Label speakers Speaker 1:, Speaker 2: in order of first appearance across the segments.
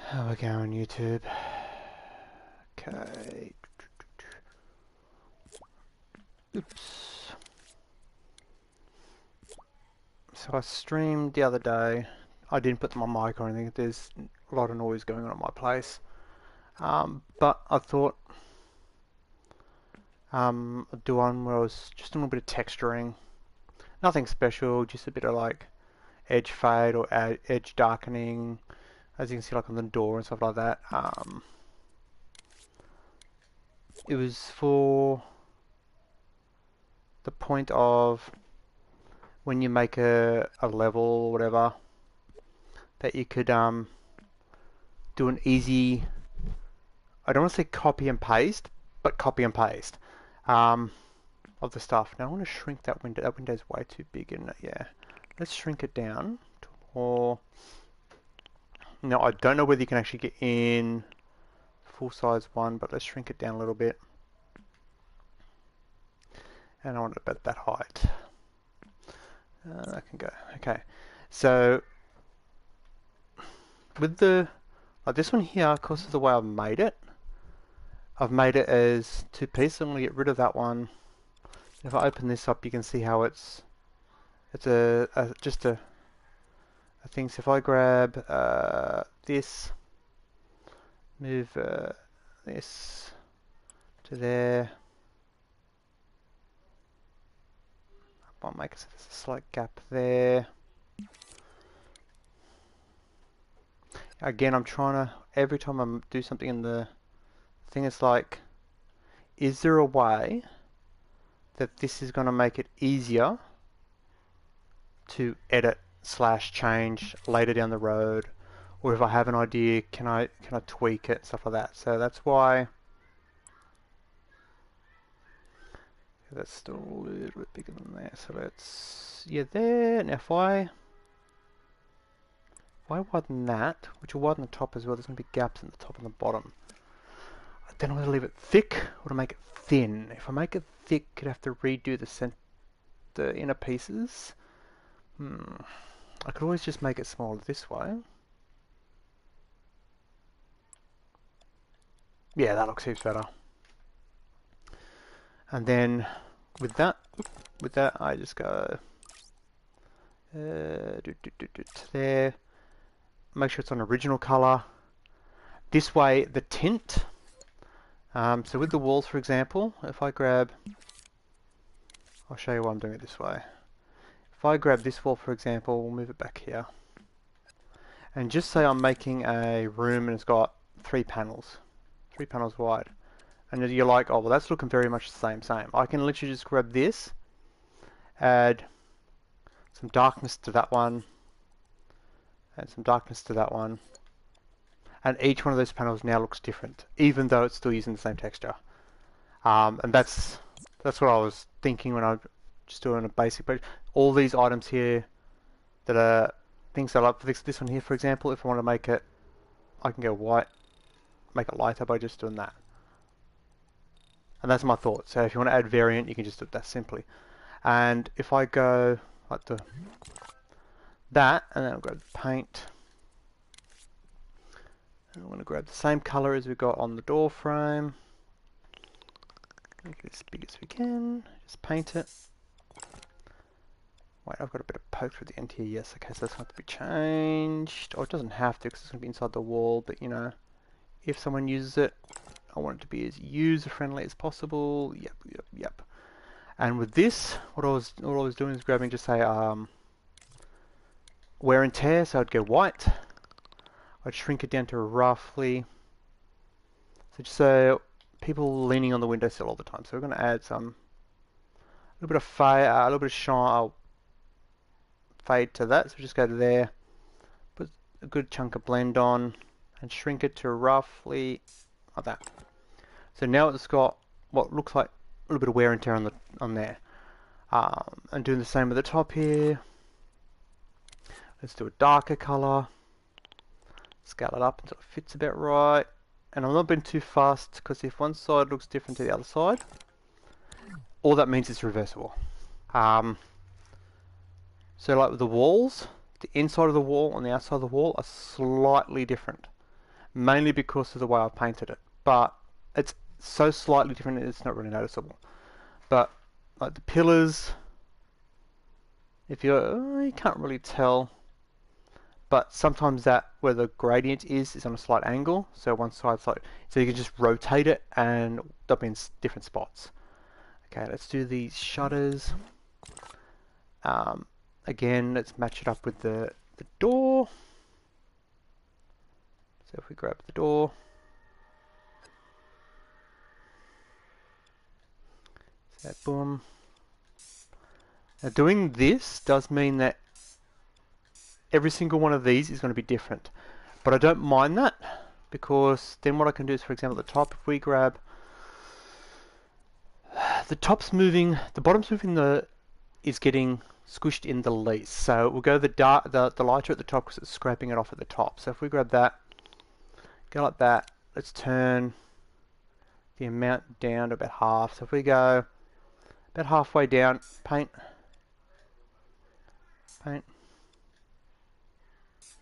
Speaker 1: How we go on YouTube? Okay. Oops. So I streamed the other day. I didn't put my mic or anything. There's a lot of noise going on at my place. But I thought I'd do one where I was just doing a bit of texturing. Nothing special, just a bit of like edge fade or edge darkening, as you can see like on the door and stuff like that. It was for the point of when you make a level or whatever, that you could do an easy, I don't want to say copy and paste, but copy and paste of the stuff. Now I want to shrink that window. That window's way too big, isn't it? Yeah. Let's shrink it down to more. Now I don't know whether you can actually get in full size one, but let's shrink it down a little bit. And I want it about that height. That can go. Okay. So with the like this one here, because of the way I've made it as two pieces. I'm going to get rid of that one. If I open this up, you can see how it's just a thing. So if I grab this, move this to there, I'll make it so there's a slight gap there. Again, I'm trying to, every time I do something in the thing, it's like, is there a way that this is going to make it easier to edit / change later down the road, or if I have an idea, can I tweak it, stuff like that. So that's why that's still a little bit bigger than that. So let's there. Now if I widen that, which will widen the top as well, there's going to be gaps in the top and the bottom. Then I'm going to leave it thick or to make it thin. If I make it thick, I'd have to redo the inner pieces. I could always just make it smaller this way. Yeah, that looks heaps better. And then with that, I just go there. Make sure it's on original color. This way, the tint. So with the walls, for example, if I grab, I'll show you why I'm doing it this way. If I grab this wall, for example, we'll move it back here. And just say I'm making a room and it's got 3 panels wide. And you're like, oh, well, that's looking very much the same. I can literally just grab this, add some darkness to that one, and some darkness to that one. And each one of those panels now looks different, even though it's still using the same texture. And that's what I was thinking when I was just doing a basic. But all these items here that are things I like. This one here, for example, if I want to make it, I can go white, make it lighter by just doing that. And that's my thought. So if you want to add variant, you can just do it that simply. And if I go like that, and then I'll grab the paint. And I'm going to grab the same color as we got on the door frame. Make it as big as we can. Just paint it. Wait, I've got a bit of poke through the end here. Yes, okay, so that's going to be changed. Oh, it doesn't have to because it's going to be inside the wall. But, you know, if someone uses it, I want it to be as user-friendly as possible. Yep. And with this, what I was doing is grabbing, just say, wear and tear. So I'd go white. I'd shrink it down to roughly, so just so people leaning on the windowsill all the time. So we're going to add a little bit of fade, a little bit of shine, fade to that. So just go to there, put a good chunk of blend on, and shrink it to roughly like that. So now it's got what looks like a little bit of wear and tear on there. And doing the same with the top here. Let's do a darker color. Scale it up until it fits about right. And I'm not being too fast because if one side looks different to the other side, all that means it's reversible. So like with the walls, the inside of the wall and the outside of the wall are slightly different. mainly because of the way I painted it. But it's so slightly different, it's not really noticeable. But like the pillars, if you can't really tell, but sometimes that where the gradient is on a slight angle, so one side's like, so you can just rotate it and they'll be in different spots. Okay, let's do these shutters. Again, let's match it up with the door. So if we grab the door, so boom. Now doing this does mean that every single one of these is going to be different, but I don't mind that, because then what I can do is, for example, at the top, if we grab the top's moving, the bottom's moving, is getting squished in the least. So we'll go the lighter at the top because it's scraping it off at the top. So if we grab that, go like that, let's turn the amount down to about half. So if we go about halfway down, paint, paint,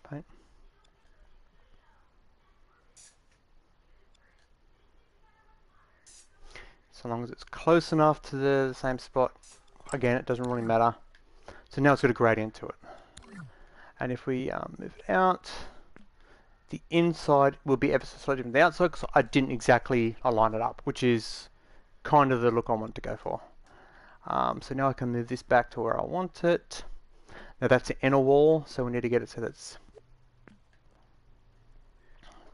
Speaker 1: paint. So long as it's close enough to the same spot, again, it doesn't really matter. So now it's got a gradient to it. And if we move it out, the inside will be ever so slightly different than the outside, because I didn't exactly align it up, which is kind of the look I want to go for. So now I can move this back to where I want it. Now that's the inner wall, so we need to get it so that's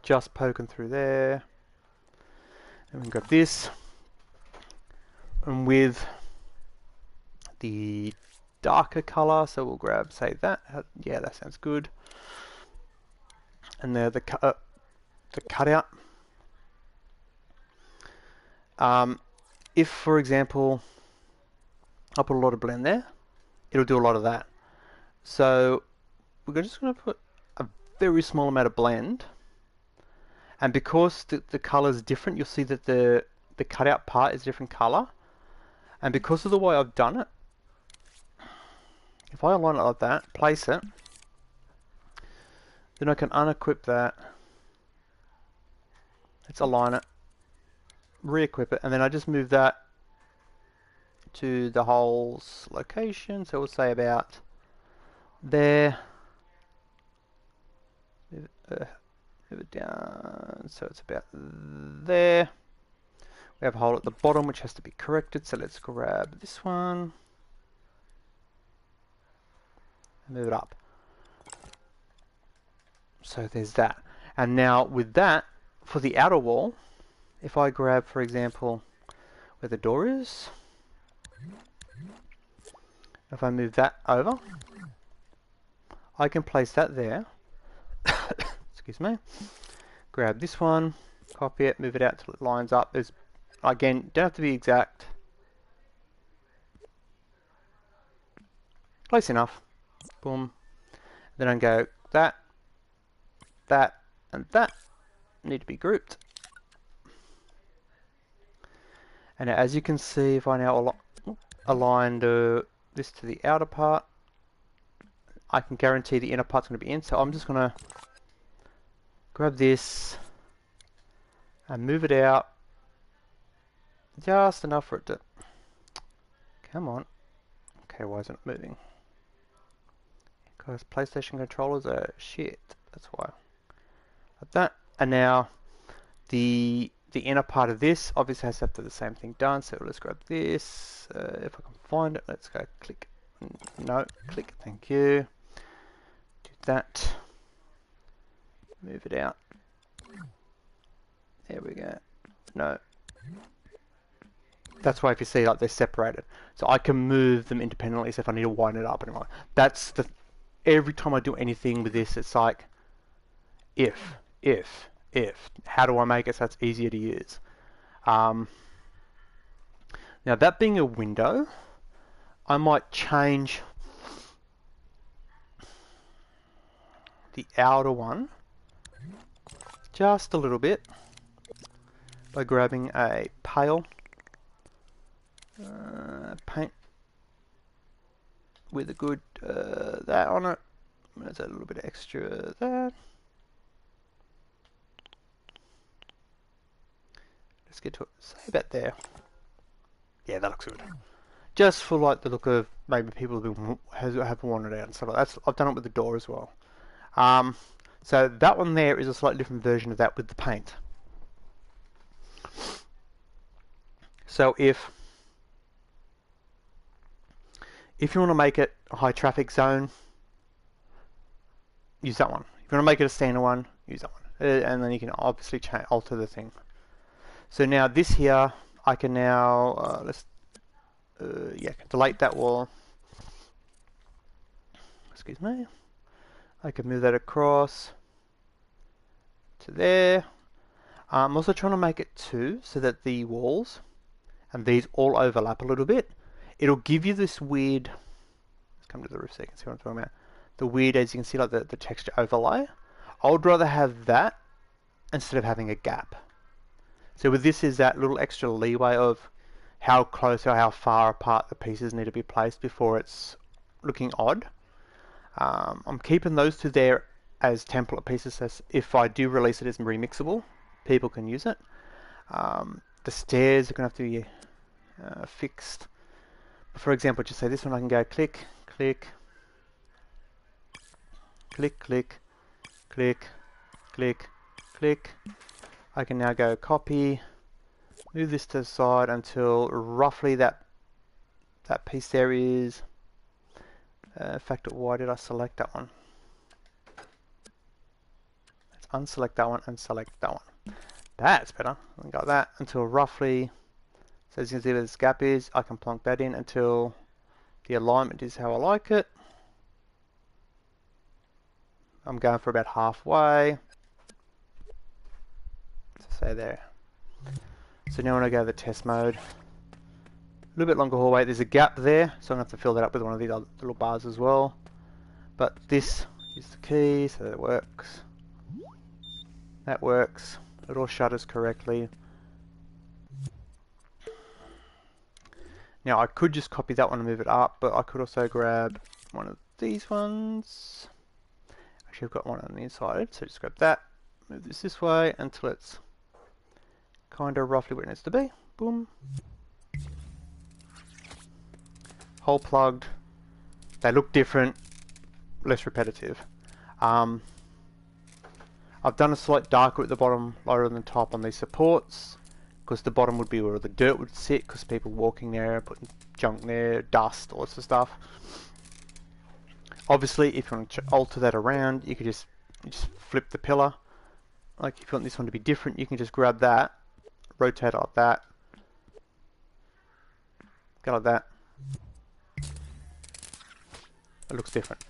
Speaker 1: just poking through there. And we've got this. And with the darker color, so we'll grab, say that. Yeah, that sounds good. And the cutout. If, for example, I put a lot of blend there, it'll do a lot of that. So we're just going to put a very small amount of blend, and because the color is different, you'll see that the cutout part is a different color. And because of the way I've done it, if I align it like that, place it, then I can unequip that. Let's align it, re-equip it, and then I just move that to the hole's location. So we'll say about there. Move it down, so it's about there. We have a hole at the bottom which has to be corrected, so let's grab this one and move it up. So there's that. And now with that, for the outer wall, if I grab, for example, where the door is, if I move that over, I can place that there. Excuse me. Grab this one, copy it, move it out till it lines up. There's, again, don't have to be exact. Close enough. Boom. Then I go that, that, and that need to be grouped. And as you can see, if I now align this to the outer part, I can guarantee the inner part's going to be in. So I'm just going to grab this and move it out just enough for it to, come on. Okay, why isn't it moving? Because PlayStation controllers are shit, that's why. Like that. And now the inner part of this obviously has to have the same thing done, so let's grab this. If I can find it, let's go click. No, click, thank you. Do that. Move it out. There we go. No. That's why if you see, like, they're separated. So I can move them independently, so if I need to wind it up anymore. That's the, every time I do anything with this, it's like, if. How do I make it so it's easier to use? Now that being a window, I might change the outer one just a little bit by grabbing a pale paint with a good that on it. There's a little bit extra there. Let's get to it. Say about there. Yeah, that looks good. Just for like the look of maybe people have wandered out and stuff like that. I've done it with the door as well. So that one there is a slightly different version of that with the paint. So if you want to make it a high traffic zone, use that one. If you want to make it a standard one, use that one. And then you can obviously alter the thing. So now this here, I can now delete that wall. Excuse me. I can move that across to there. I'm also trying to make it 2 so that the walls and these all overlap a little bit. It'll give you this weird, let's come to the roof so you can see what I'm talking about. The weird, as you can see, like the texture overlay. I would rather have that instead of having a gap. So with this is that little extra leeway of how close or how far apart the pieces need to be placed before it's looking odd. I'm keeping those 2 there as template pieces, so if I do release it as remixable, people can use it. The stairs are going to have to be fixed. For example, just say this one, I can go click, click, click, click, click, click, click. I can now go copy, move this to the side until roughly that piece there is. In fact, why did I select that one? Let's unselect that one and select that one. That's better. I got that until roughly, so as you can see where this gap is, I can plonk that in until the alignment is how I like it. I'm going for about halfway. So say there. So now when I go to the test mode, a little bit longer hallway, there's a gap there, so I'm going to have to fill that up with one of these other little bars as well. But this is the key, so that works. That works. It all shutters correctly. Now I could just copy that one and move it up, but I could also grab one of these ones. Actually, I've got one on the inside, so just grab that, move this way until it's kind of roughly where it needs to be. Boom. Hole plugged. They look different, less repetitive. I've done a slight darker at the bottom, lower than the top on these supports, because the bottom would be where the dirt would sit, because people walking there, putting junk there, dust, all this stuff. Obviously, if you want to alter that around, you could just flip the pillar. Like if you want this one to be different, you can just grab that, rotate it like that, go like that. It looks different.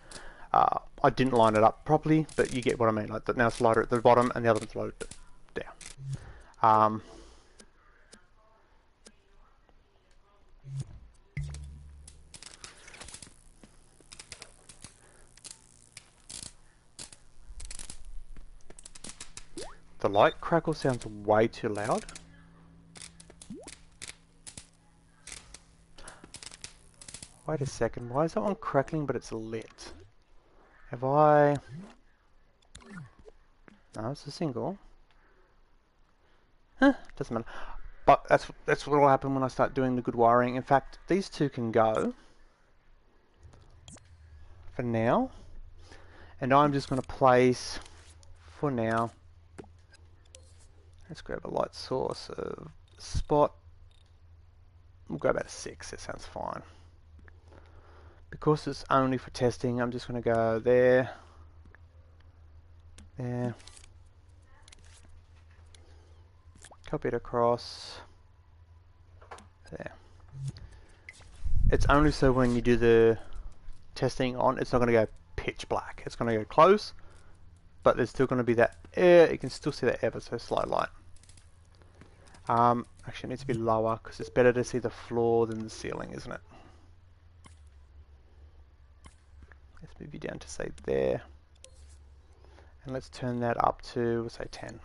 Speaker 1: I didn't line it up properly, but you get what I mean. Like now it's lighter at the bottom, and the other one's lower down. The light crackle sounds way too loud. Wait a second, why is that one crackling but it's lit? Have I... No, it's a single. Huh, doesn't matter. But that's what will happen when I start doing the good wiring. In fact, these two can go for now. And I'm just going to place, for now, let's grab a light source of spot. We'll go about a 6, that sounds fine. Because it's only for testing, I'm just going to go there, there, copy it across, there. It's only so when you do the testing on, it's not going to go pitch black. It's going to go close, but there's still going to be that air. You can still see that ever so slight light. Actually, it needs to be lower because it's better to see the floor than the ceiling, isn't it? Let's move you down to say there, and let's turn that up to say 10.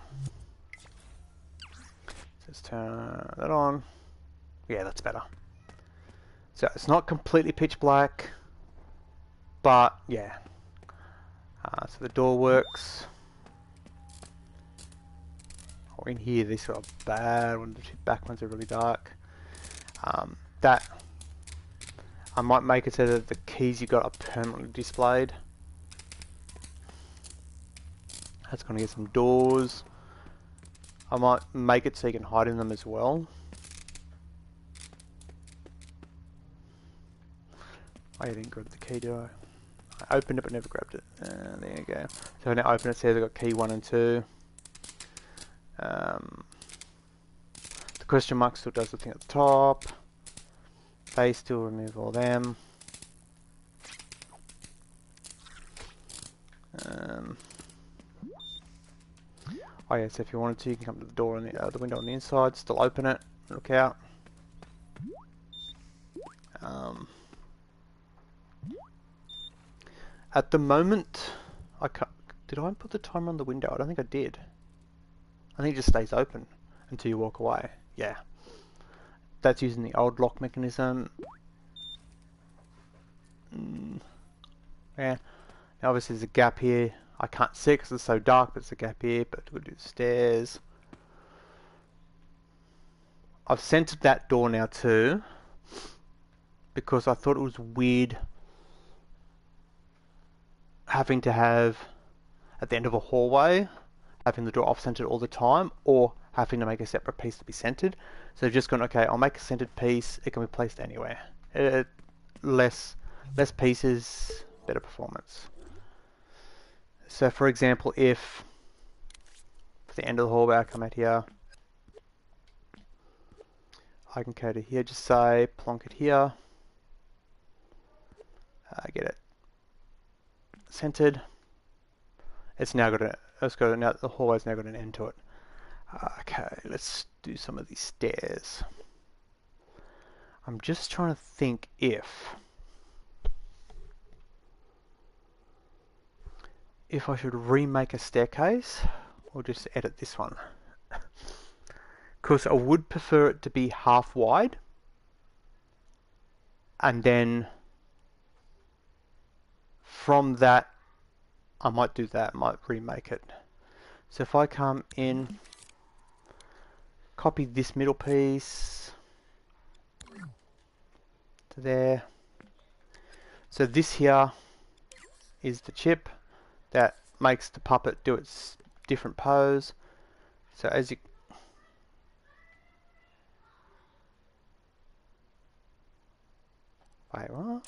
Speaker 1: Let's turn that on. Yeah, that's better. So it's not completely pitch black, but yeah. So the door works. Or in here, these are bad. The two back ones are really dark. That I might make it so that the keys you got are permanently displayed. That's going to get some doors. I might make it so you can hide in them as well. I didn't grab the key, did I? I opened it but never grabbed it. There you go. So when I open it, it says I've got key 1 and 2. The question mark still does the thing at the top. They still remove all them. Oh yeah, so if you wanted to, you can come to the door on the window on the inside, still open it, look out. At the moment, I can't, did I put the timer on the window? I don't think I did. I think it just stays open until you walk away. Yeah. That's using the old lock mechanism. Yeah. Now obviously there's a gap here. I can't see it because it's so dark, but it's a gap here. But we'll do the stairs. I've centered that door now too, because I thought it was weird having to have, at the end of a hallway, having the door off-centered all the time, or having to make a separate piece to be centered. So I've just gone, okay, I'll make a centered piece. It can be placed anywhere. Less pieces, better performance. So for example, if for the end of the hallway I come out here, I can go to here, just say plonk it here. Get it centered. It's now got now the hallway's now got an end to it. Okay, let's do some of these stairs. I'm just trying to think if I should remake a staircase or just edit this one. Because I would prefer it to be half wide, and then from that I might do that, might remake it. So if I come in, copy this middle piece to there. So this here is the chip that makes the puppet do its different pose. So as you wait, what?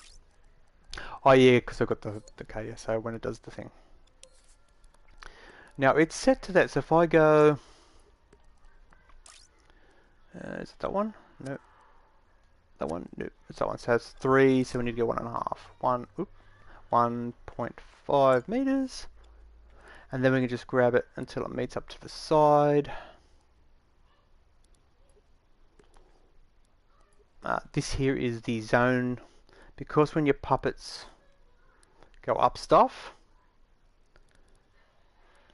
Speaker 1: Oh yeah, because I've got the K, so when it does the thing. Now it's set to that, so if I go... is it that one? No. That one? No. It's that one. So it's 3, so we need to go 1.5. 1.5 meters. And then we can just grab it until it meets up to the side. This here is the zone, because when your puppets go up stuff,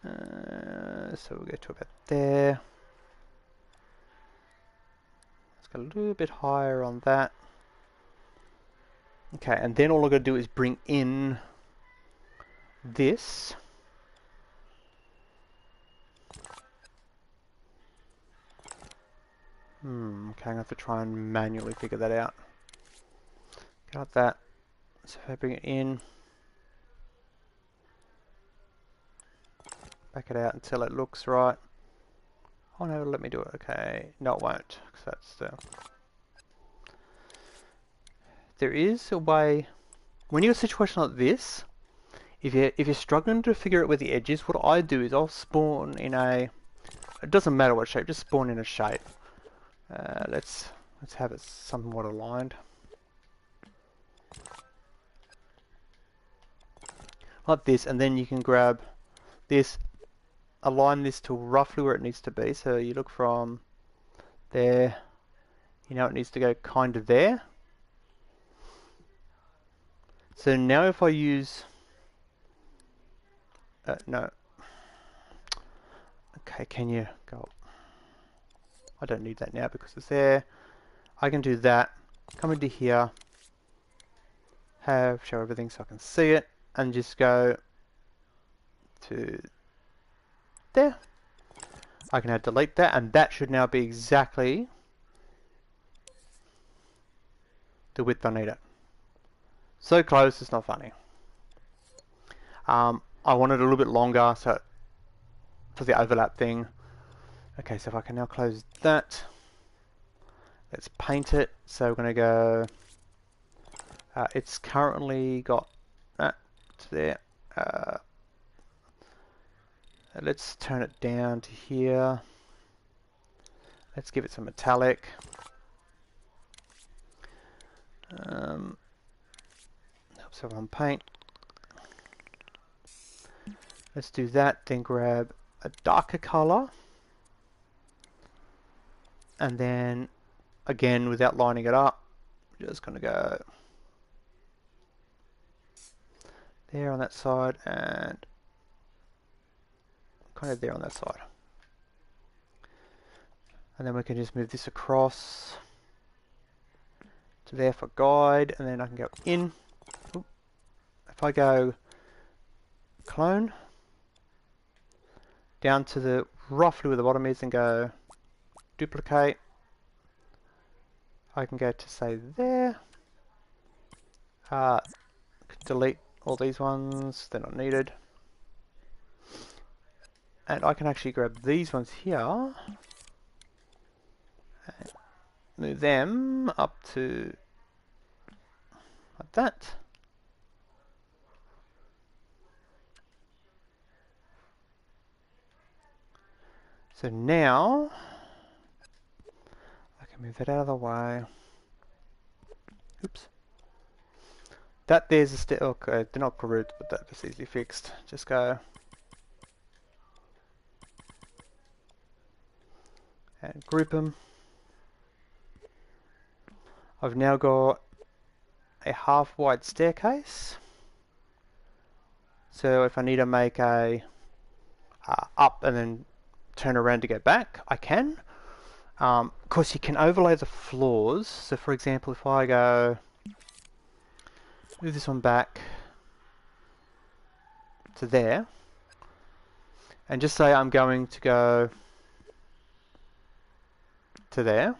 Speaker 1: so we'll go to about there. Let's go a little bit higher on that. Okay, and then all I've got to do is bring in this. Okay, I'm going to have to try and manually figure that out. Got that. So if I bring it in, back it out until it looks right. Oh no, let me do it. Okay, no it won't, because that's the... There is a way, when you're in a situation like this, if you're struggling to figure out where the edge is, what I do is I'll spawn in a... It doesn't matter what shape, just spawn in a shape. Let's have it somewhat aligned. Like this, and then you can grab this, align this to roughly where it needs to be. So you look from there, you know it needs to go kind of there. So now if I use... no. Okay, can you go... I don't need that now because it's there. I can do that, come into here, show everything so I can see it, and just go to there. I can now delete that, and that should now be exactly the width I need it. So close, it's not funny. I want it a little bit longer, so for the overlap thing. Okay, so if I can now close that, let's paint it. So we're going to go, it's currently got that there. Let's turn it down to here. Let's give it some metallic. So on paint. Let's do that, then grab a darker color. And then, again, without lining it up, just going to go there on that side and kind of there on that side. And then we can just move this across to there for guide, and then I can go in. Oop. If I go clone down to the roughly where the bottom is and go duplicate, I can go to say there, delete all these ones, they're not needed, and I can actually grab these ones here and move them up to like that. So now I can move that out of the way. Oops. That there's a step. Okay, they're not grouped, but that's easily fixed. Just go and group them. I've now got a half wide staircase. So if I need to make a up and then turn around to go back, I can. Of course, you can overlay the floors. So for example, if I go move this one back to there, and just say I'm going to go to there,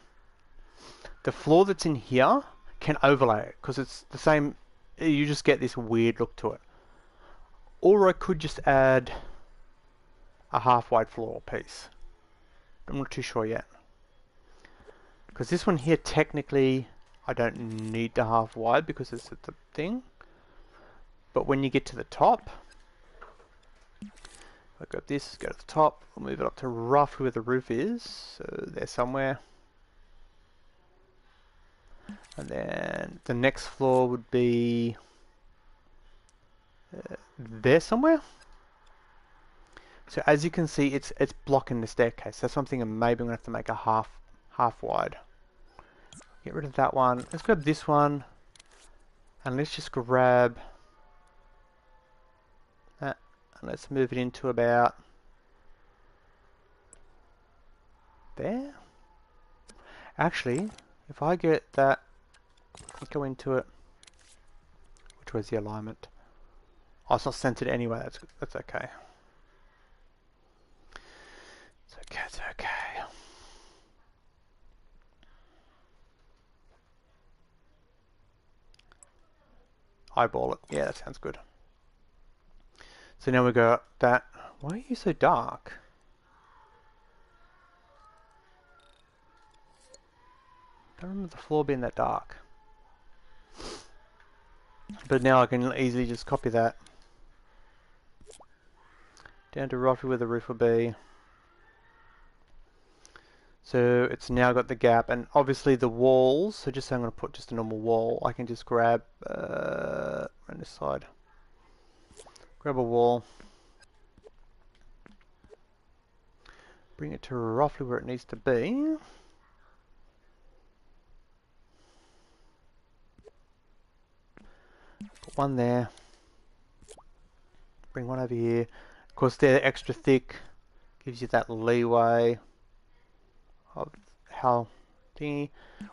Speaker 1: the floor that's in here can overlay it because it's the same. You just get this weird look to it. Or I could just add a half wide floor piece. I'm not too sure yet. Because this one here, technically, I don't need the half wide because it's the thing. But when you get to the top, I grab this, go to the top, we'll move it up to roughly where the roof is. So there somewhere. And then the next floor would be there somewhere. So as you can see, it's blocking the staircase. That's something maybe I'm gonna have to make a half wide. Get rid of that one. Let's grab this one, and let's just grab that, and let's move it into about there. Actually, if I get that, go into it. Which was the alignment? Oh, it's not centered anyway. That's okay. It's okay. Eyeball it. Yeah, that sounds good. So now we got that. Why are you so dark? I don't remember the floor being that dark. But now I can easily just copy that down to roughly where the roof will be. So it's now got the gap, and obviously the walls, so just say I'm going to put just a normal wall, I can just grab on this side, grab a wall, bring it to roughly where it needs to be. Put one there, bring one over here. Of course they're extra thick, gives you that leeway of how thingy.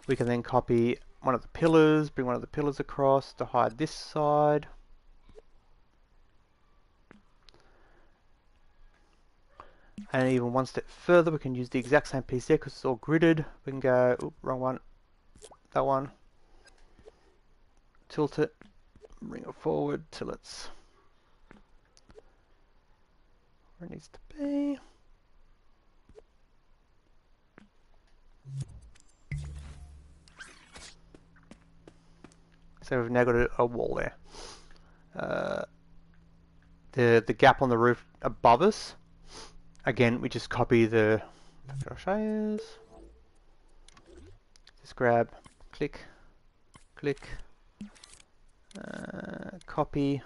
Speaker 1: We can then copy one of the pillars, bring one of the pillars across to hide this side. And even one step further, we can use the exact same piece there because it's all gridded. We can go, oop, wrong one, that one. Tilt it, bring it forward till it's where it needs to be. So we've now got a wall there. The gap on the roof above us, again, we just copy the, I'll show you. Just grab, click, click, copy,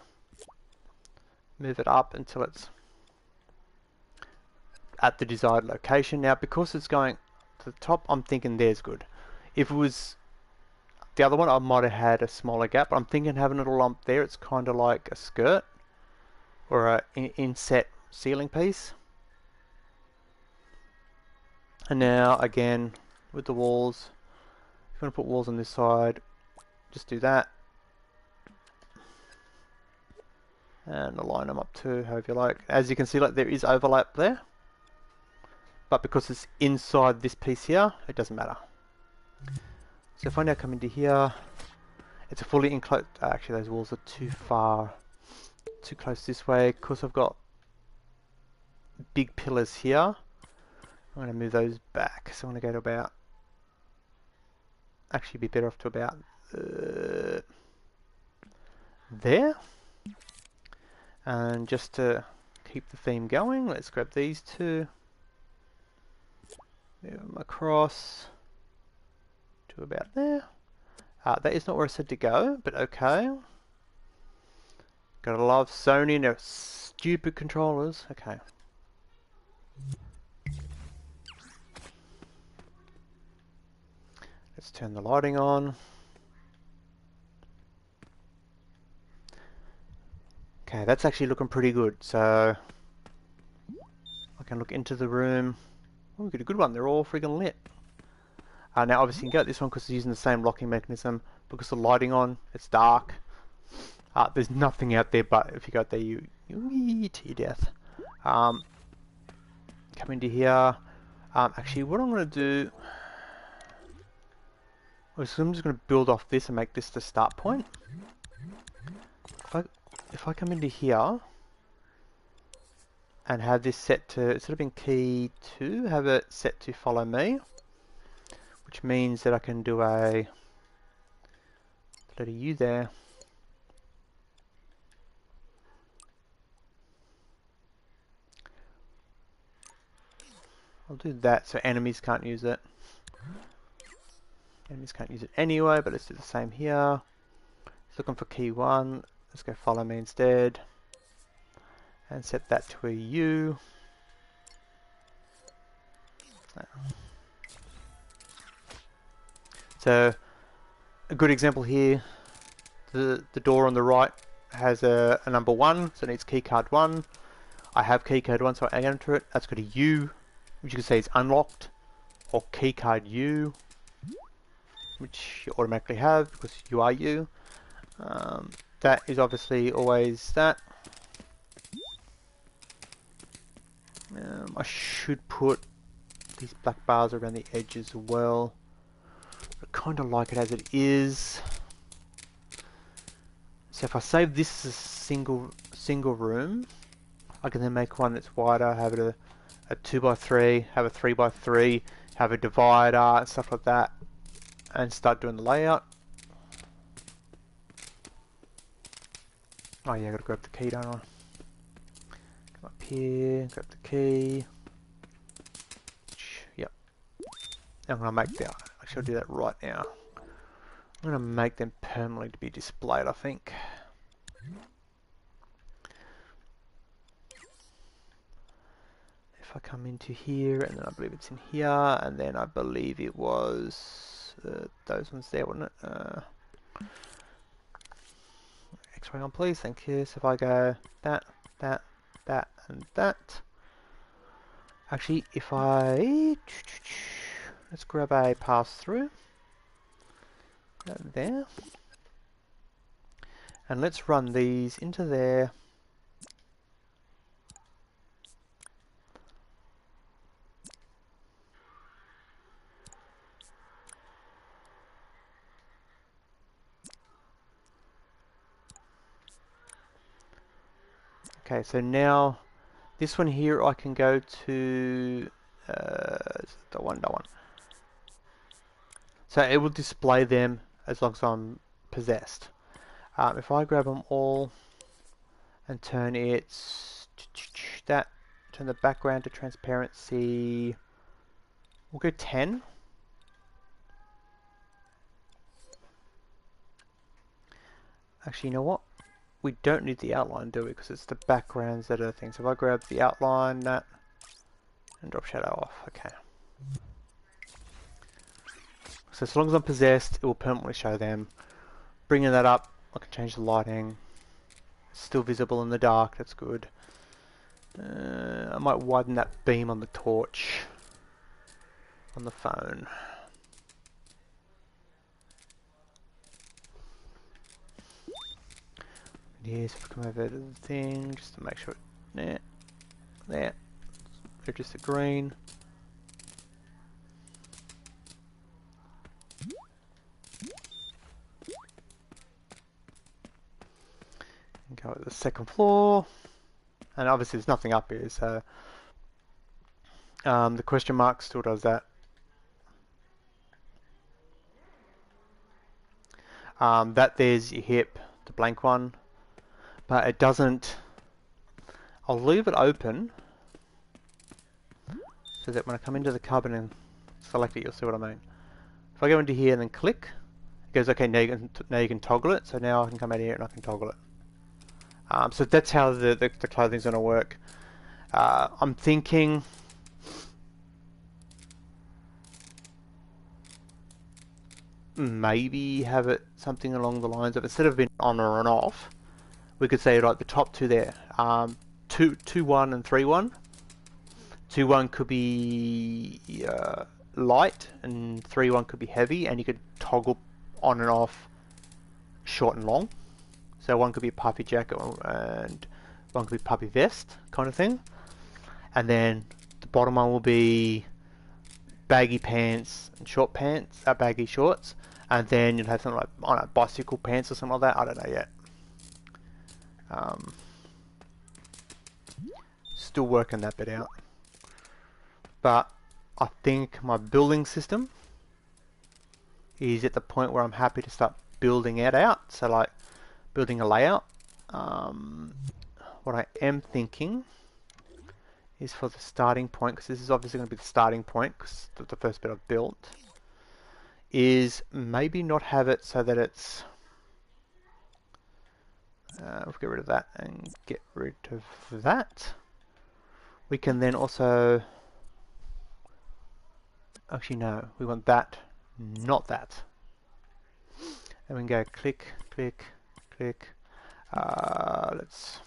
Speaker 1: move it up until it's at the desired location. Now, because it's going to the top, I'm thinking there's good. If it was the other one, I might have had a smaller gap, but I'm thinking having it all up there, it's kind of like a skirt or an inset ceiling piece. And now, again, with the walls, if you want to put walls on this side, just do that. And align them up to however you like. As you can see, like there is overlap there. But because it's inside this piece here, it doesn't matter. So if I now come into here, it's a fully enclosed, actually those walls are too far, too close this way. Because I've got big pillars here, I'm going to move those back. So I'm going to go to about, actually be better off to about there. And just to keep the theme going, let's grab these two, move them across to about there. That is not where I said to go, but okay. Gotta love Sony and their stupid controllers. Okay. Let's turn the lighting on. Okay, that's actually looking pretty good. So I can look into the room. Oh, we got a good one. They're all friggin' lit. Now obviously you can go at this one because it's using the same locking mechanism. Because the lighting on, it's dark. There's nothing out there, but if you go out there, you eat to your death. Come into here. Actually, what I'm going to do is I'm just going to build off this and make this the start point. If I come into here and have this set to, instead of being key 2, have it set to follow me, which means that I can do a letter U there. I'll do that so enemies can't use it. Enemies can't use it anyway, but let's do the same here. It's looking for key 1. Let's go follow me instead. And set that to a U. So, a good example here, the door on the right has a number 1, so it needs keycard 1. I have keycard 1, so I enter it. That's got a U, which you can say is unlocked, or keycard U, which you automatically have because you are you. That is obviously always that. I should put these black bars around the edge as well. I kind of like it as it is. So if I save this as a single room, I can then make one that's wider, have it a 2x3, have a 3x3, have a divider and stuff like that, and start doing the layout. Oh yeah, I gotta grab the key, don't I? Come up here, grab the key. Yep. I'm gonna make that. Actually, I'll do that right now. I'm gonna make them permanently to be displayed, I think. If I come into here, and then I believe it's in here, and then I believe it was those ones there, wasn't it? X-ray on, please. Thank you. So if I go that, that, that, and that. Actually, if I let's grab a pass through there, and let's run these into there. Okay, so now this one here I can go to that one. So it will display them as long as I'm possessed. If I grab them all and turn turn the background to transparency, we'll go 10. Actually, you know what? We don't need the outline, do we? Because it's the backgrounds that are the things. So if I grab the outline, that, and drop shadow off, okay. So as long as I'm possessed, it will permanently show them. Bringing that up, I can change the lighting. It's still visible in the dark, that's good. I might widen that beam on the torch on the phone. Yes, if I come over to the thing, just to make sure, there, reduce the green. And go to the second floor, and obviously there's nothing up here, so the question mark still does that. That there's your hip, the blank one, but it doesn't. I'll leave it open so that when I come into the cupboard and select it, you'll see what I mean. If I go into here and then click, it goes, okay, now you can toggle it. So now I can come out here and I can toggle it. So that's how the clothing's going to work. I'm thinking maybe have it something along the lines of, instead of being on or on off, we could say like the top two there, 2-1 and 3-1. 2-1 could be light and 3-1 could be heavy, and you could toggle on and off short and long. So one could be a puffy jacket and one could be puffy vest kind of thing. And then the bottom one will be baggy pants and short pants, baggy shorts. And then you'll have something like, I don't know, bicycle pants or something like that. I don't know yet. Still working that bit out. But I think my building system is at the point where I'm happy to start building it out. So like building a layout. What I am thinking is for the starting point, because this is obviously going to be the starting point because the first bit I've built, is maybe not have it so that it's we'll get rid of that and get rid of that. We can then also, actually no, we want that, not that. And we can go click, click, click. Let's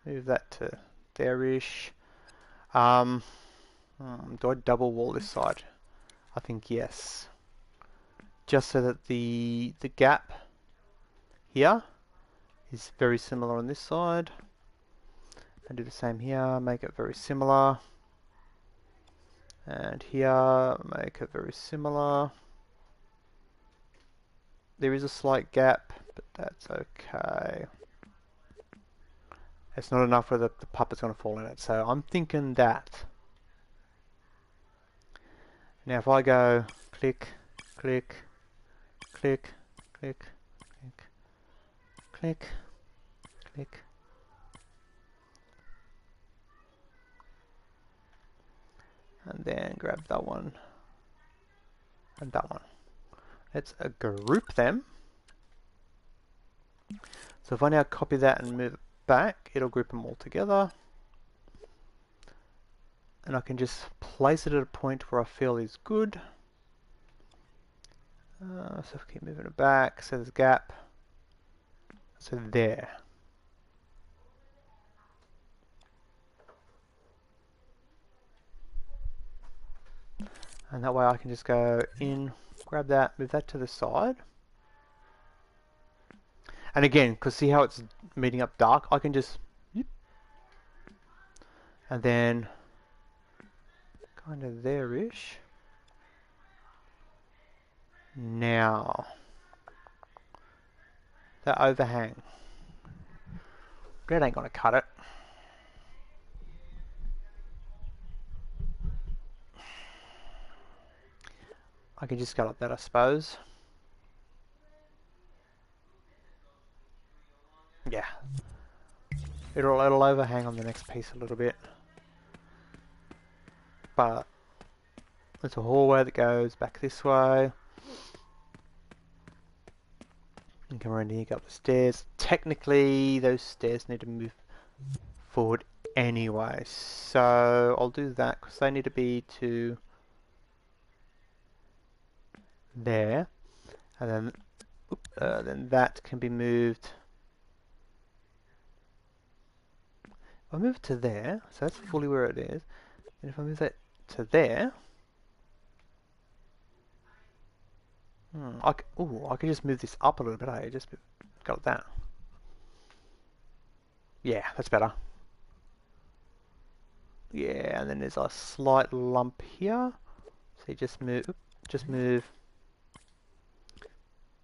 Speaker 1: move that to there-ish. Do I double wall this side? I think yes. Just so that the gap here is very similar on this side. And do the same here, make it very similar. And here, make it very similar. There is a slight gap, but that's okay. It's not enough where the puppet's going to fall in it. So I'm thinking that. Now if I go click, click, click, click, click, click, click. And then grab that one and that one. Let's group them. So if I now copy that and move it back, it'll group them all together. And I can just place it at a point where I feel is good. So if I keep moving it back, so there's a gap. So there. And that way I can just go in, grab that, move that to the side. And again, because see how it's meeting up dark, I can just, and then kind of there-ish. Now, that overhang. That ain't gonna cut it. I can just go like that, I suppose. Yeah. It'll overhang on the next piece a little bit. But there's a hallway that goes back this way. And come around here, go up the stairs. Technically, those stairs need to move forward anyway. So I'll do that because they need to be to there. And then that can be moved. If I move it to there, so that's fully where it is. And if I move that to there, I could just move this up a little bit. I just go like that. Yeah, that's better. Yeah, and then there's a slight lump here. So you just move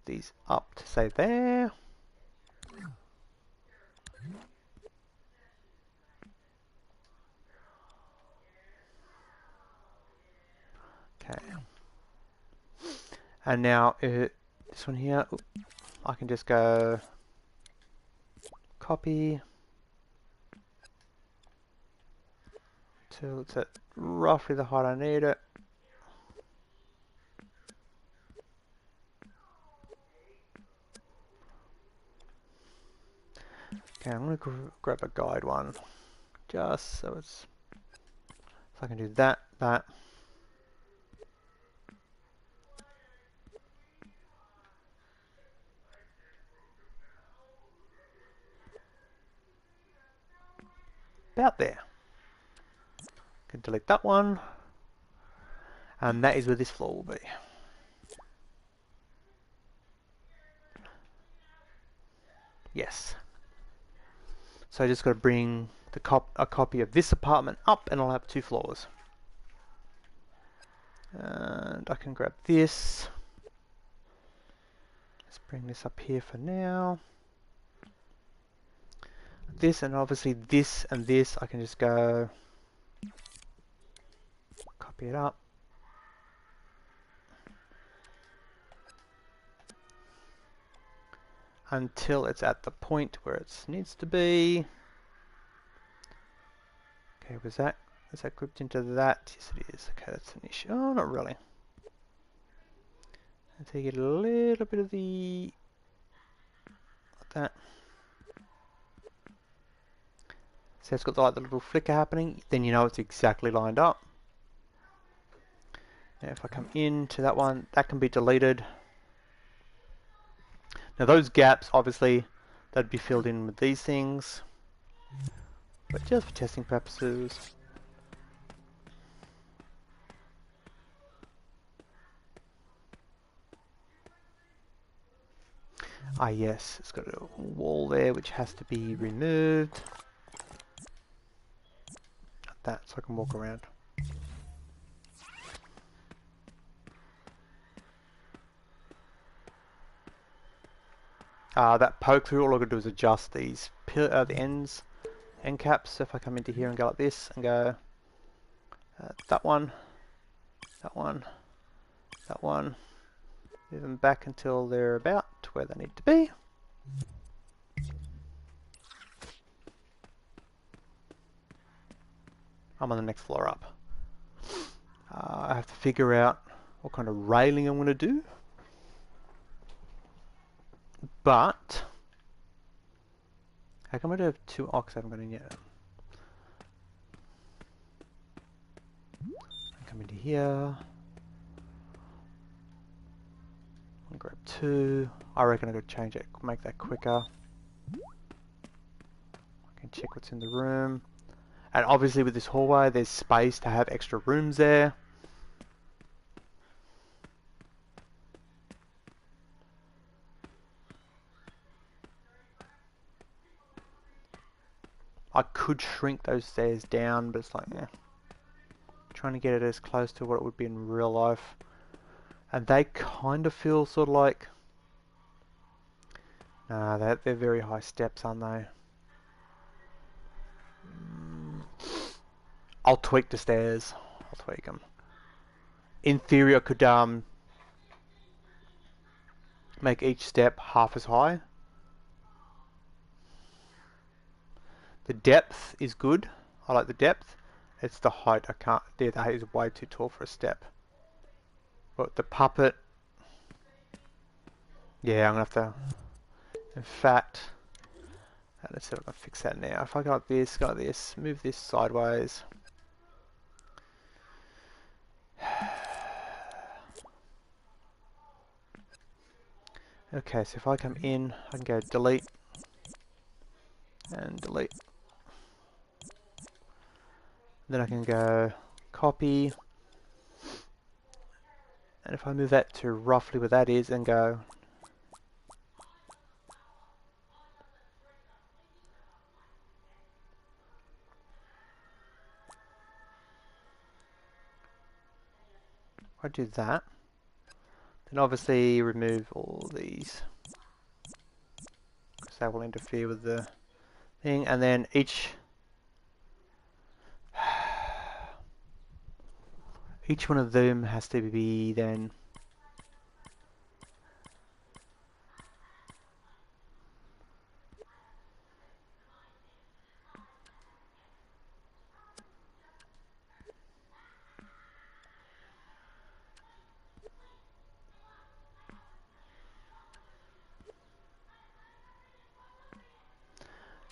Speaker 1: these up to say there. Okay. And now this one here, I can just go copy till it's at roughly the height I need it. Okay, I'm going to grab a guide one, just so it's, so I can do that. About there. Can delete that one, and that is where this floor will be. Yes. So I just got to bring a copy of this apartment up, and I'll have 2 floors. And I can grab this. Let's bring this up here for now. This, and obviously this and this, I can just go copy it up. Until it's at the point where it needs to be. Okay, is that grouped into that? Yes, it is. Okay, that's an issue. Oh, not really. So you get a little bit of the like that. So it's got the little flicker happening. Then you know it's exactly lined up. Now, if I come into that one, that can be deleted. Now those gaps, obviously, that'd be filled in with these things, but just for testing purposes. Ah yes, it's got a wall there which has to be removed. Like that, so I can walk around. That poke through, all I could do is adjust these the end caps. So if I come into here and go like this and go that one, that one, that one, move them back until they're about where they need to be. I'm on the next floor up. I have to figure out what kind of railing I'm going to do. But how come I do have 2 ox I haven't got in yet? I come into here. I'll grab 2. I reckon I could change it, make that quicker. I can check what's in the room. And obviously with this hallway there's space to have extra rooms there. I could shrink those stairs down, but it's like, yeah. Trying to get it as close to what it would be in real life. And they kind of feel sort of like... They're very high steps, aren't they? I'll tweak the stairs. I'll tweak them. In theory, I could make each step half as high. The depth is good. I like the depth. It's the height I can't. The height is way too tall for a step. But the puppet, yeah, I'm gonna have to. In fact, let's see if I can fix that now. If I got this, move this sideways. Okay, so if I come in, I can go delete and delete. Then I can go copy. And if I move that to roughly where that is and go I do that, then obviously remove all these because that will interfere with the thing, and then each one of them has to be then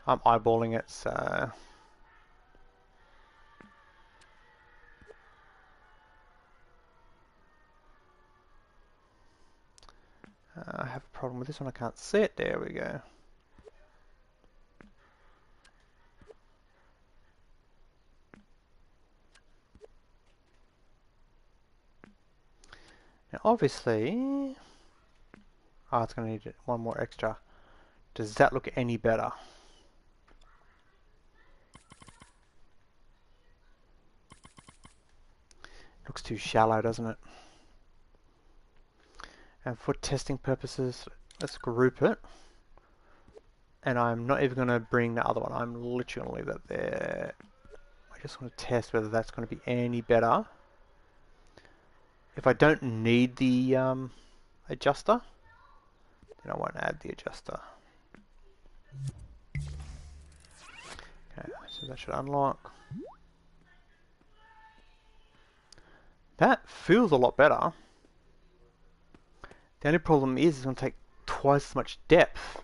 Speaker 1: I'm eyeballing it, so I have a problem with this one. I can't see it. There we go. Now obviously, it's going to need one more extra. Does that look any better? Looks too shallow, doesn't it? And for testing purposes, let's group it. And I'm not even going to bring the other one. I'm literally going to leave that there. I just want to test whether that's going to be any better. If I don't need the adjuster, then I won't add the adjuster. Okay, so that should unlock. That feels a lot better. The only problem is it's going to take twice as much depth.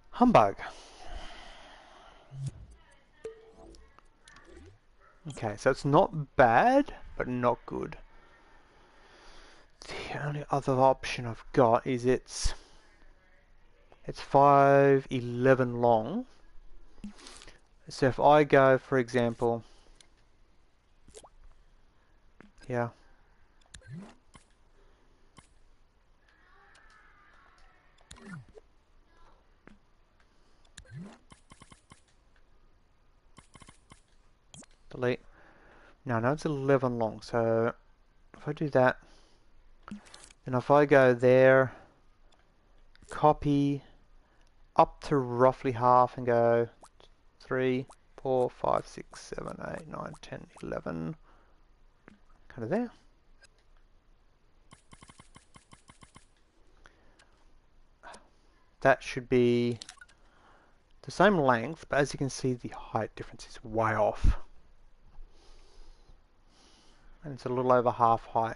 Speaker 1: Humbug. Okay, so it's not bad, but not good. The only other option I've got is it's 5'11" long. So if I go, for example, here, delete. Now it's 11 long, so if I do that, and if I go there, copy up to roughly half and go 3, 4, 5, 6, 7, 8, 9, 10, 11, kind of there. That should be the same length, but as you can see, the height difference is way off. And it's a little over half height.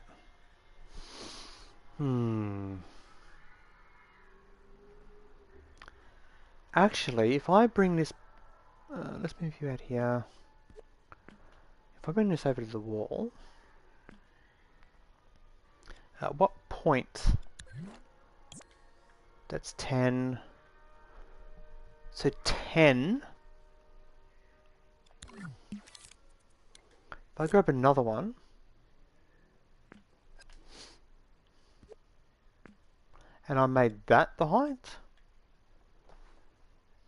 Speaker 1: Actually, if I bring this, let's move you out here. If I bring this over to the wall, at what point? That's 10. So 10. If I grab another one, and I made that the height,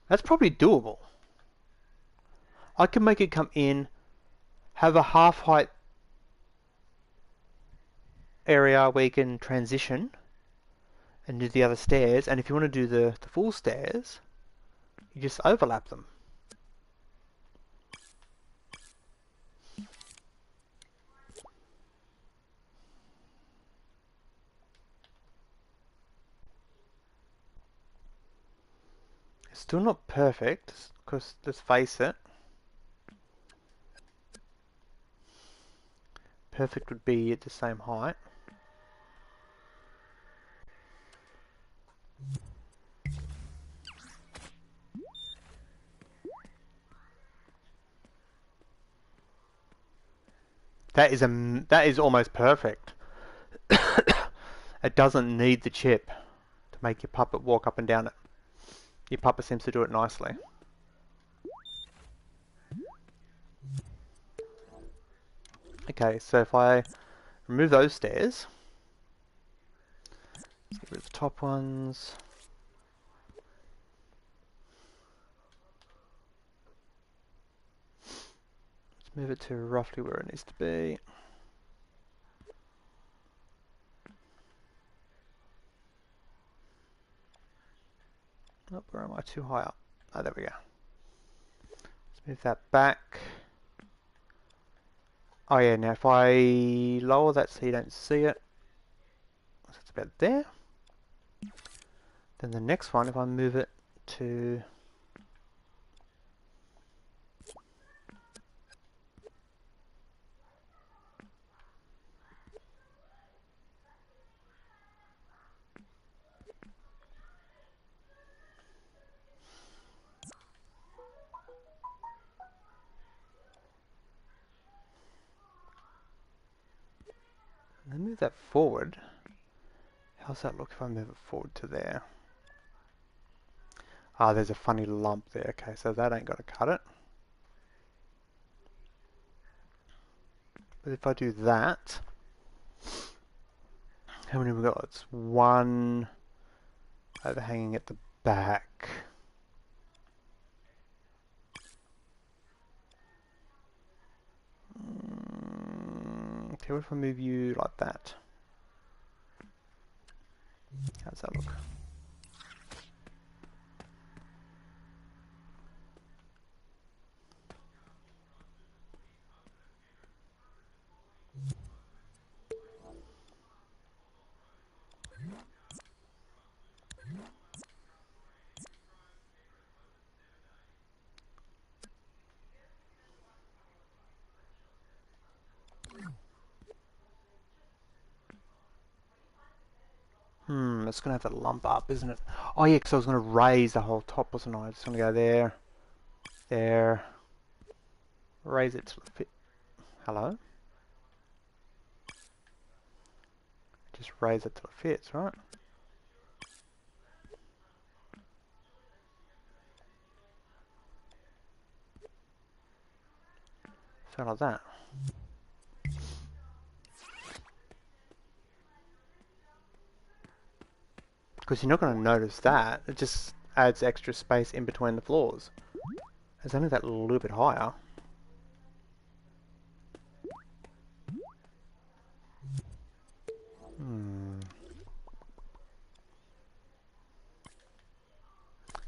Speaker 1: that's probably doable. I can make it come in, have a half height area where you can transition and do the other stairs, and if you want to do the full stairs, you just overlap them. It's still not perfect, because let's face it, perfect would be at the same height. That is almost perfect. It doesn't need the chip to make your puppet walk up and down it. Your puppet seems to do it nicely. Okay, so if I remove those stairs, let's get rid of the top ones. Let's move it to roughly where it needs to be. Oh, where am I? Too high up. Oh, there we go. Let's move that back. Oh yeah, now if I lower that so you don't see it, so it's about there. Then the next one, if I move it to... and then move that forward. How's that look if I move it forward to there? Ah, there's a funny lump there. Okay, so that ain't gonna cut it. But if I do that, how many have we got? It's one overhanging at the back. Okay, what if I move you like that? How's that look? It's gonna have that lump up, isn't it? Oh yeah, because I was gonna raise the whole top, wasn't I? Just gonna go there, there, raise it till it fit. Hello? Just raise it till it fits, right? So like that. Because you're not going to notice that. It just adds extra space in between the floors. It's only that little bit higher.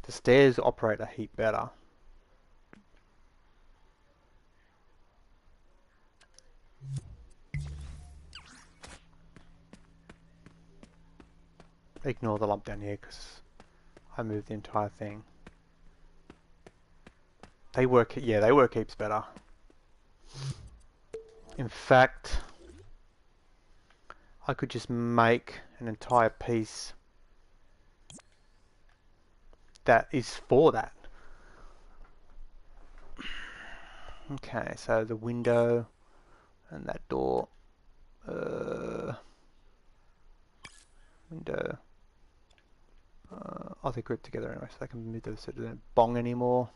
Speaker 1: The stairs operate a heap better. Ignore the lump down here because I moved the entire thing. They work, yeah, they work heaps better. In fact, I could just make an entire piece that is for that. Okay, so the window and that door. Window. Oh, they're grouped together anyway, so they can move those so they don't bong anymore.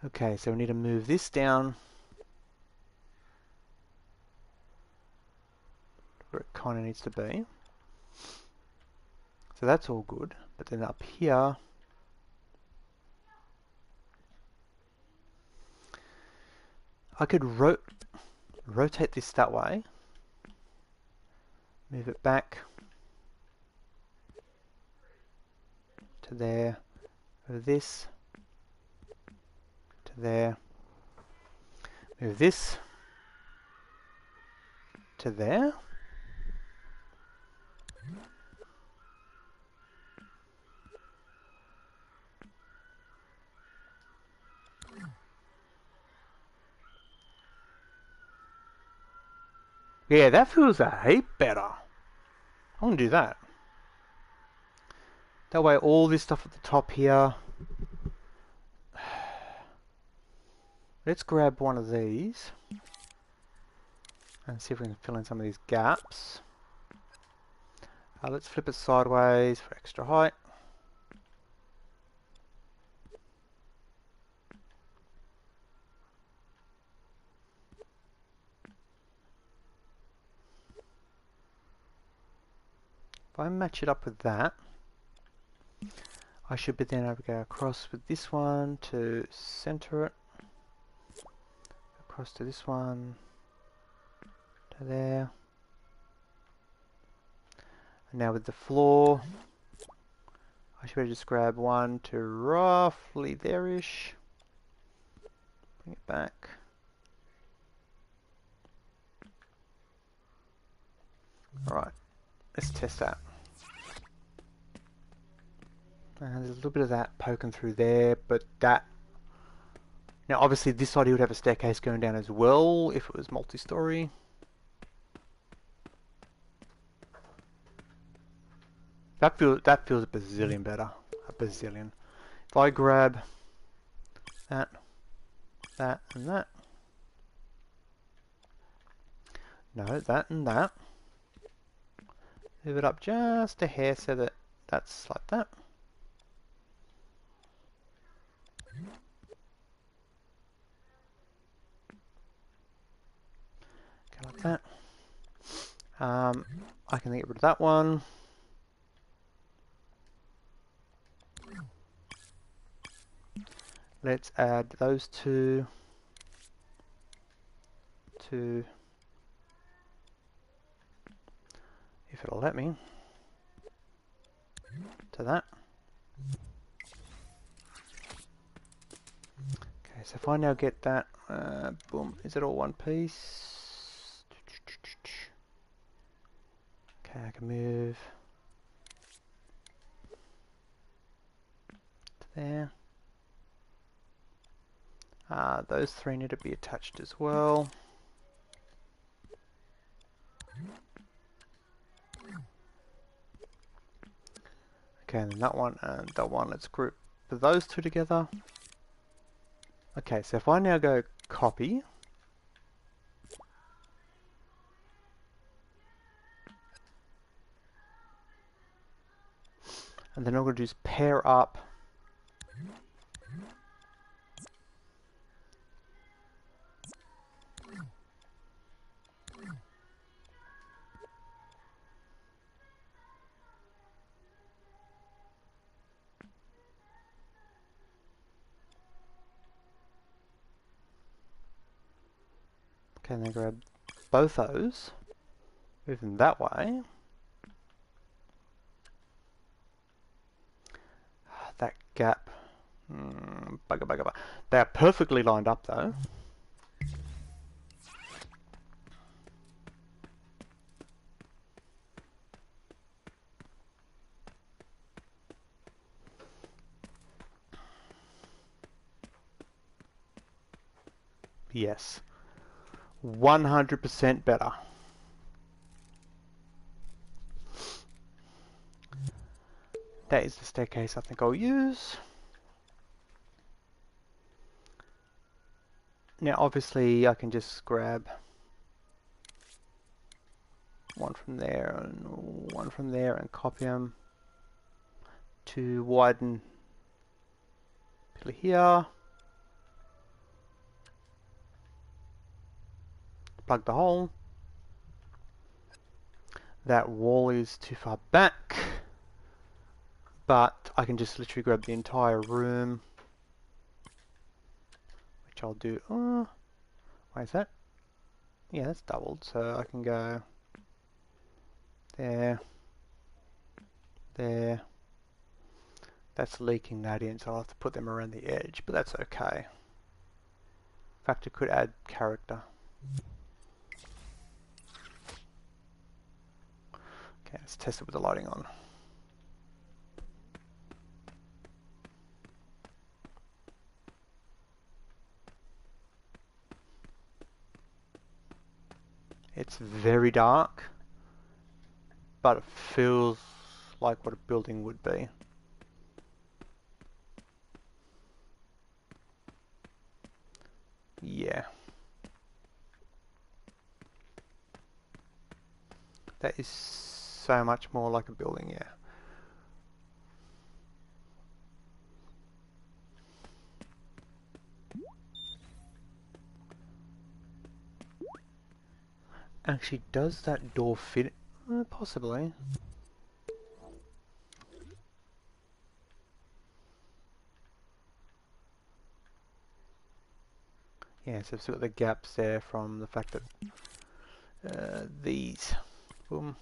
Speaker 1: Okay, so we need to move this down where it kind of needs to be. So that's all good, but then up here, I could rotate this that way, move it back to there, move this to there, move this to there. Yeah, that feels a heap better. I'm gonna do that. That way all this stuff at the top here. Let's grab one of these and see if we can fill in some of these gaps. Let's flip it sideways for extra height. If I match it up with that, I should be then able to go across with this one to center it, across to this one, to there. And now with the floor, I should be able to just grab one to roughly there-ish. Bring it back. Alright, let's test that. And there's a little bit of that poking through there, but that... Now obviously this side he would have a staircase going down as well if it was multi-story. That feels a bazillion better. A bazillion. If I grab that, that and that. No, that and that. Move it up just a hair so that that's like that. Okay, like that. I can get rid of that one. Let's add those two to, if it'll let me, to that. Okay, so if I now get that, boom, is it all one piece? Okay, I can move to there. Those three need to be attached as well. Okay, and then that one and that one, let's group those two together. Okay, so if I now go copy, and then I'm going to just pair up okay, and then grab both those, move them that way. That gap, bugger. They are perfectly lined up though. Yes, 100% better. That is the staircase I think I'll use. Now obviously I can just grab one from there and one from there and copy them to widen pillar here. Plug the hole. That wall is too far back, but I can just literally grab the entire room, which I'll do. One Wait, is that? Yeah, that's doubled, so I can go there, there. That's leaking that in, so I'll have to put them around the edge, but that's okay. In fact, it could add character. Okay, let's test it with the lighting on. It's very dark, but it feels like what a building would be. Yeah. That is so much more like a building, yeah. Actually, does that door fit? Possibly. Yeah, so it's got the gaps there from the fact that these, boom,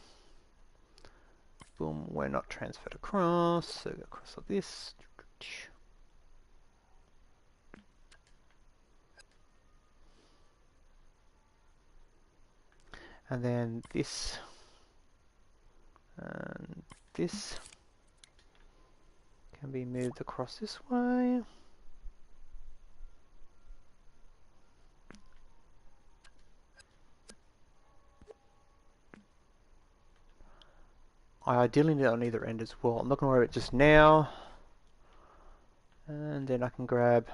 Speaker 1: boom, were not transferred across. So go across like this. And then this and this can be moved across this way. I ideally need it on either end as well. I'm not going to worry about it just now. And then I can grab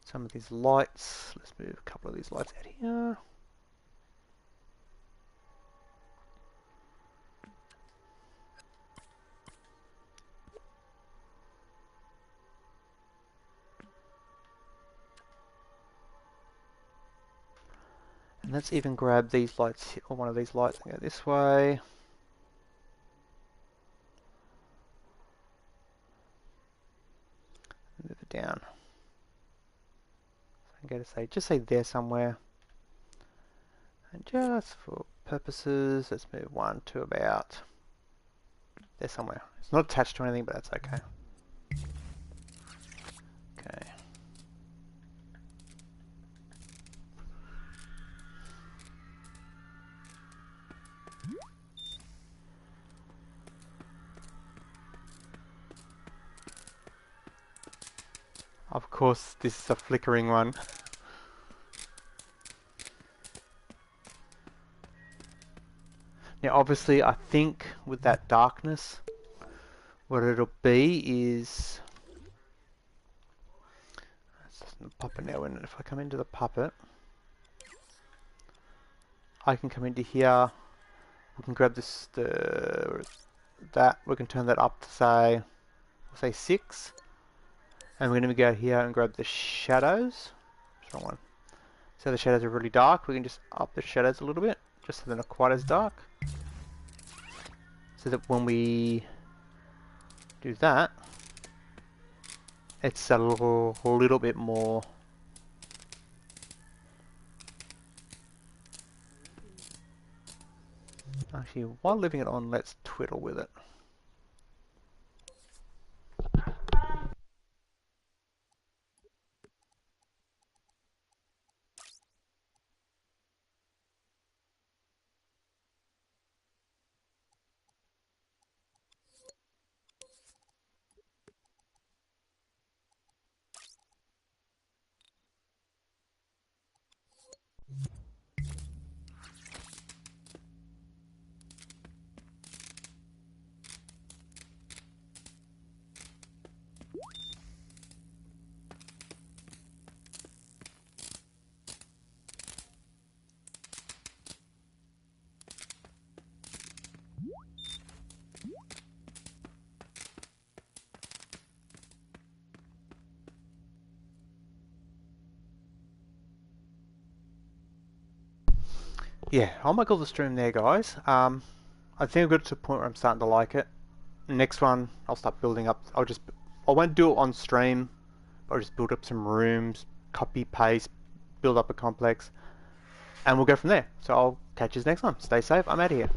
Speaker 1: some of these lights. Let's move a couple of these lights out here. And let's even grab these lights, or one of these lights, and go this way. Move it down. So I'm going to say, just say there somewhere. And just for purposes, let's move one to about there somewhere. It's not attached to anything, but that's okay. Okay. Of course, this is a flickering one. Now, obviously, I think with that darkness, what it'll be is... the puppet now, and if I come into the puppet, I can come into here. We can grab this, that. We can turn that up to say, we'll say 6. And we're going to go here and grab the shadows. Wrong one. So the shadows are really dark. We can just up the shadows a little bit, just so they're not quite as dark. So that when we do that, it's a little bit more. Actually, while leaving it on, let's twiddle with it. Yeah, I might call the stream there, guys. I think I've got to a point where I'm starting to like it. Next one, I'll start building up. I won't do it on stream or just build up some rooms, copy, paste, build up a complex, and we'll go from there. So I'll catch you next time. Stay safe. I'm out of here.